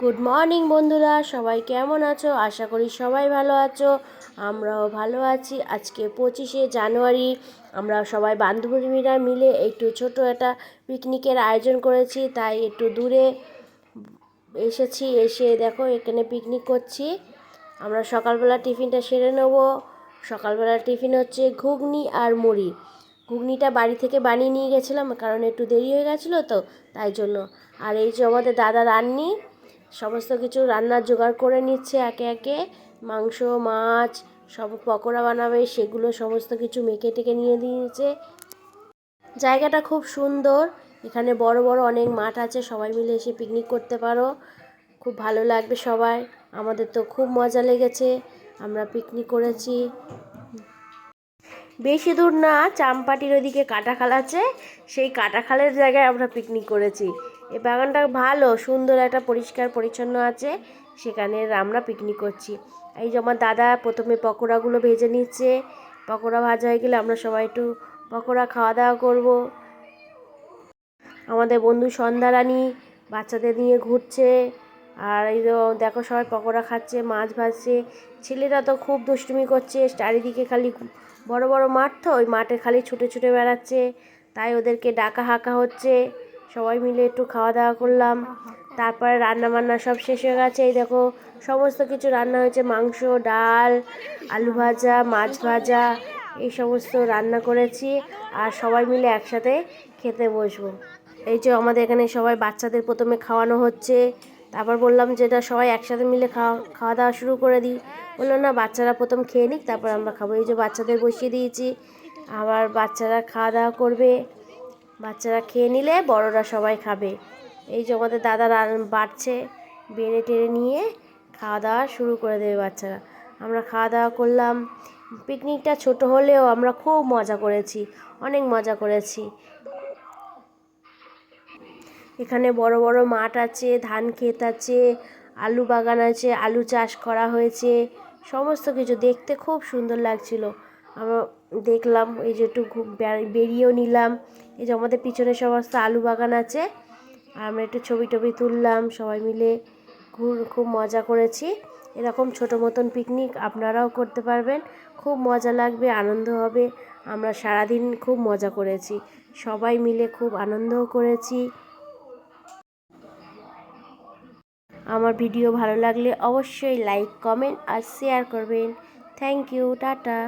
Good morning বন্ধুরা, সবাই কেমন আছো? আশা করি সবাই ভালো আছো। আমরাও ভালো আছি। আজকে 25শে জানুয়ারি আমরা সবাই বান্ধবীরা মিলে একটু ছোট একটা পিকনিকের আয়োজন করেছি। তাই একটু দূরে এসেছি, এসে দেখো এখানে পিকনিক করছি। আমরা সকালবেলা টিফিনটা সেরে নেব। সকালবেলা টিফিন হচ্ছে ঘুগনি আর মুড়ি। ঘুগনিটা বাড়ি থেকে বানিয়ে নিয়ে গেছিলাম, কারণ একটু দেরি হয়ে গেছিলো তো, তাই জন্য। আর এই যে আমাদের দাদা রান্নি সমস্ত কিছু রান্নার জোগাড় করে নিচ্ছে একে একে। মাংস, মাছ, সব পকোড়া বানাবে, সেগুলো সমস্ত কিছু মেখে টেকে নিয়ে দিয়েছে। জায়গাটা খুব সুন্দর। এখানে বড় বড় অনেক মাঠ আছে, সবাই মিলে এসে পিকনিক করতে পারো। খুব ভালো লাগবে সবাই। আমাদের তো খুব মজা লেগেছে, আমরা পিকনিক করেছি। বেশি দূর না, চাম্পাটির ওইদিকে কাটাখাল আছে, সেই কাটাখালের জায়গায় আমরা পিকনিক করেছি। এই বাগানটা ভালো, সুন্দর, একটা পরিষ্কার পরিচ্ছন্ন আছে, সেখানে আমরা পিকনিক করছি। এই যে আমার দাদা প্রথমে পকোড়াগুলো ভেজে নিচ্ছে। পকোড়া ভাজা হয়ে গেলে আমরা সবাই একটু পকোড়া খাওয়া দাওয়া করব। আমাদের বন্ধু সন্ধ্যারানী বাচ্চাদের নিয়ে ঘুরছে। আর এই দেখো সবাই পকোড়া খাচ্ছে, মাছ ভাজছে। ছেলেরা তো খুব দুষ্টুমি করছে, চারিদিকে খালি বড় বড় মাঠ, তো ওই মাঠে খালি ছুটে ছুটে বেড়াচ্ছে। তাই ওদেরকে ডাকা হাঁকা হচ্ছে। সবাই মিলে একটু খাওয়া দাওয়া করলাম। তারপরে রান্না বান্না সব শেষ হয়ে গেছে। এই দেখো সমস্ত কিছু রান্না হয়েছে, মাংস, ডাল, আলু ভাজা, মাছ ভাজা, এই সমস্ত রান্না করেছি। আর সবাই মিলে একসাথে খেতে বসবো। এই যে আমাদের এখানে সবাই বাচ্চাদের প্রথমে খাওয়ানো হচ্ছে। তারপর বললাম যে এটা সবাই একসাথে মিলে খাওয়া দাওয়া শুরু করে দিই। বললো না, বাচ্চারা প্রথম খেয়ে নিক, তারপর আমরা খাবো। এই যে বাচ্চাদের বসিয়ে দিয়েছি, আবার বাচ্চারা খাওয়া দাওয়া করবে। বাচ্চারা খেয়ে নিলে বড়রা সবাই খাবে। এই যে আমাদের দাদা বাড়ছে, বেড়ে টেড়ে নিয়ে খাওয়া দাওয়া শুরু করে দেবে বাচ্চারা। আমরা খাওয়া দাওয়া করলাম। পিকনিকটা ছোট হলেও আমরা খুব মজা করেছি, অনেক মজা করেছি। এখানে বড় বড় মাঠ আছে, ধান ক্ষেত আছে, আলু বাগান আছে, আলু চাষ করা হয়েছে। সমস্ত কিছু দেখতে খুব সুন্দর লাগছিল। আমরা দেখলাম, এই যে একটু বেরিয়েও নিলাম। এই যে আমাদের পিছনে সমস্ত আলু বাগান আছে। আর আমরা একটু ছবি টবি তুললাম সবাই মিলে। খুব মজা করেছি। এরকম ছোটো মতন পিকনিক আপনারাও করতে পারবেন, খুব মজা লাগবে, আনন্দ হবে। আমরা সারাদিন খুব মজা করেছি, সবাই মিলে খুব আনন্দও করেছি। আমার ভিডিও ভালো লাগলে অবশ্যই লাইক, কমেন্ট আর শেয়ার করবেন। Thank you, tata.